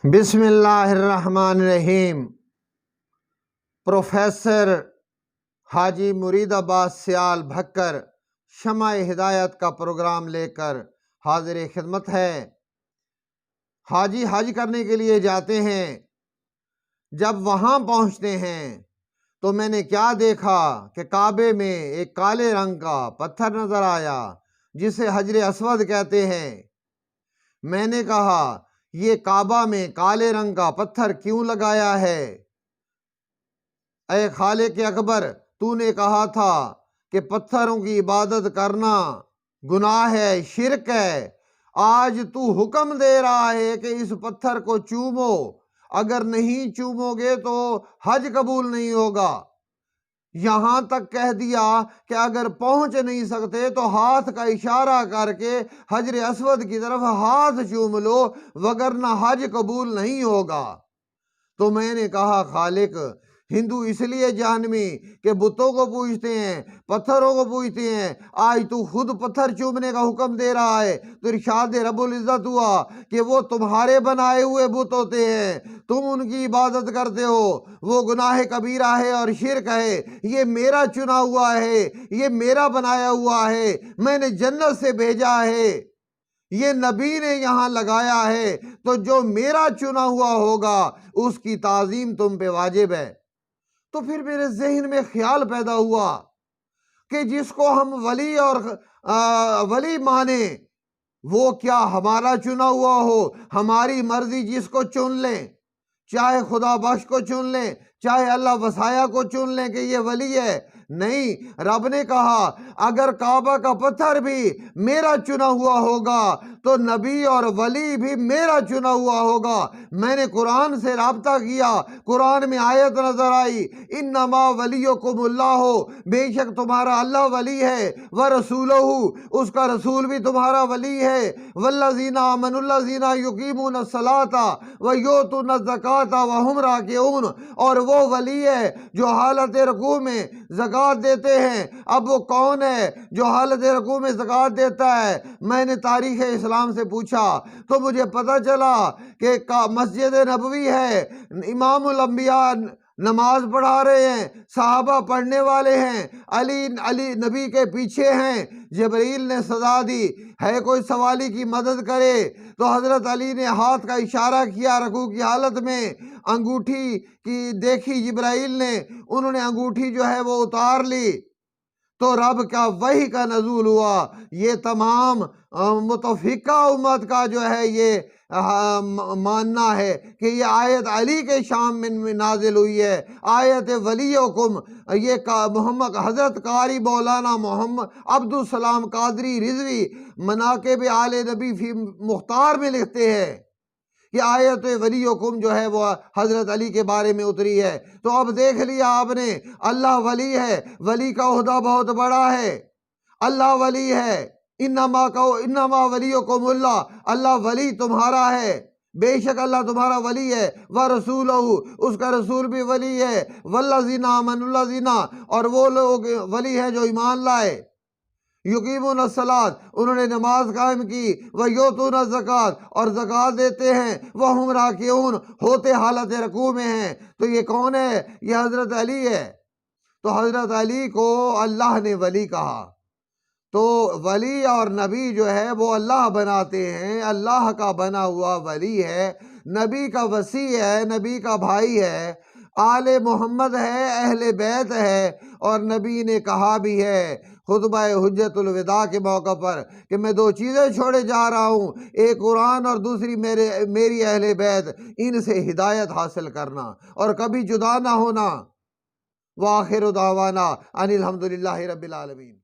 بسم اللہ الرحمن الرحیم۔ پروفیسر حاجی مرید عباس سیال بھکر شمع ہدایت کا پروگرام لے کر حاضر خدمت ہے۔ حاجی حج کرنے کے لیے جاتے ہیں، جب وہاں پہنچتے ہیں تو میں نے کیا دیکھا کہ کعبے میں ایک کالے رنگ کا پتھر نظر آیا جسے حجر اسود کہتے ہیں۔ میں نے کہا یہ کعبہ میں کالے رنگ کا پتھر کیوں لگایا ہے؟ اے خالق اکبر، تو نے کہا تھا کہ پتھروں کی عبادت کرنا گناہ ہے، شرک ہے۔ آج تو حکم دے رہا ہے کہ اس پتھر کو چومو، اگر نہیں چومو گے تو حج قبول نہیں ہوگا۔ یہاں تک کہہ دیا کہ اگر پہنچ نہیں سکتے تو ہاتھ کا اشارہ کر کے حجر اسود کی طرف ہاتھ چوم لو، وگرنہ حج قبول نہیں ہوگا۔ تو میں نے کہا خالق، ہندو اس لیے جہنمی کہ بتوں کو پوجتے ہیں، پتھروں کو پوجتے ہیں، آج تو خود پتھر چومنے کا حکم دے رہا ہے۔ تو ارشاد رب العزت ہوا کہ وہ تمہارے بنائے ہوئے بت ہوتے ہیں، تم ان کی عبادت کرتے ہو، وہ گناہ کبیرہ ہے اور شرک ہے۔ یہ میرا چنا ہوا ہے، یہ میرا بنایا ہوا ہے، میں نے جنت سے بھیجا ہے، یہ نبی نے یہاں لگایا ہے، تو جو میرا چنا ہوا ہوگا اس کی تعظیم تم پہ واجب ہے۔ تو پھر میرے ذہن میں خیال پیدا ہوا کہ جس کو ہم ولی اور ولی مانے، وہ کیا ہمارا چنا ہوا ہو؟ ہماری مرضی جس کو چن لیں، چاہے خدا بخش کو چن لیں، چاہے اللہ وسایا کو چن لیں کہ یہ ولی ہے؟ نہیں، رب نے کہا اگر کعبہ کا پتھر بھی میرا چنا ہوا ہوگا تو نبی اور ولی بھی میرا چنا ہوا ہوگا۔ میں نے قرآن سے رابطہ کیا، قرآن میں آیت نظر آئی، انما ولیکم اللہ، بے شک تمہارا اللہ ولی ہے، ورسولہ، اس کا رسول بھی تمہارا ولی ہے، والذین آمنوا الذین یقیمون الصلاۃ ویؤتون الزکاۃ وہم راکعون، اور وہ ولی ہے جو حالت رکوع میں زکوٰۃ دیتے ہیں۔ اب وہ کون ہے جو حالت رکوع میں زکوٰۃ دیتا ہے؟ میں نے تاریخ اسلام سے پوچھا تو مجھے پتہ چلا کہ مسجد نبوی ہے، امام الانبیاء نماز پڑھا رہے ہیں، صحابہ پڑھنے والے ہیں، علی نبی کے پیچھے ہیں۔ جبرائیل نے صدا دی، ہے کوئی سوالی کی مدد کرے؟ تو حضرت علی نے ہاتھ کا اشارہ کیا رکوع کی حالت میں، انگوٹھی کی دیکھی جبرائیل نے، انہوں نے انگوٹھی جو ہے وہ اتار لی، تو رب کا وحی کا نزول ہوا۔ یہ تمام متفقہ امت کا جو ہے یہ ماننا ہے کہ یہ آیت علی کے شام میں نازل ہوئی ہے، آیت ولیکم۔ یہ محمد حضرت قاری مولانا محمد عبدالسلام قادری رضوی مناقب آل نبی فی مختار میں لکھتے ہیں کہ آیت ولیکم جو ہے وہ حضرت علی کے بارے میں اتری ہے۔ تو اب دیکھ لیا آپ نے، اللہ ولی ہے، ولی کا عہدہ بہت بڑا ہے، اللہ ولی ہے، انما ولیکم اللہ، اللہ ولی تمہارا ہے، بے شک اللہ تمہارا ولی ہے، ورسولہ، اس کا رسول بھی ولی ہے، والذین آمنوا الذین، اور وہ لوگ ولی ہیں جو ایمان لائے، یقیمون الصلاۃ، انہوں نے نماز قائم کی، ویؤتون الزکاۃ، اور زکوٰۃ دیتے ہیں، وہم راکعون، ہوتے حالت رکوع میں ہیں۔ تو یہ کون ہے؟ یہ حضرت علی ہے۔ تو حضرت علی کو اللہ نے ولی کہا۔ تو ولی اور نبی جو ہے وہ اللہ بناتے ہیں، اللہ کا بنا ہوا ولی ہے، نبی کا وصی ہے، نبی کا بھائی ہے، آل محمد ہے، اہل بیت ہے، اور نبی نے کہا بھی ہے خطبہ حجت الوداع کے موقع پر کہ میں دو چیزیں چھوڑے جا رہا ہوں، ایک قرآن اور دوسری میری اہل بیت، ان سے ہدایت حاصل کرنا اور کبھی جدا نہ ہونا۔ وآخر دعوانا ان الحمدللہ رب العالمین۔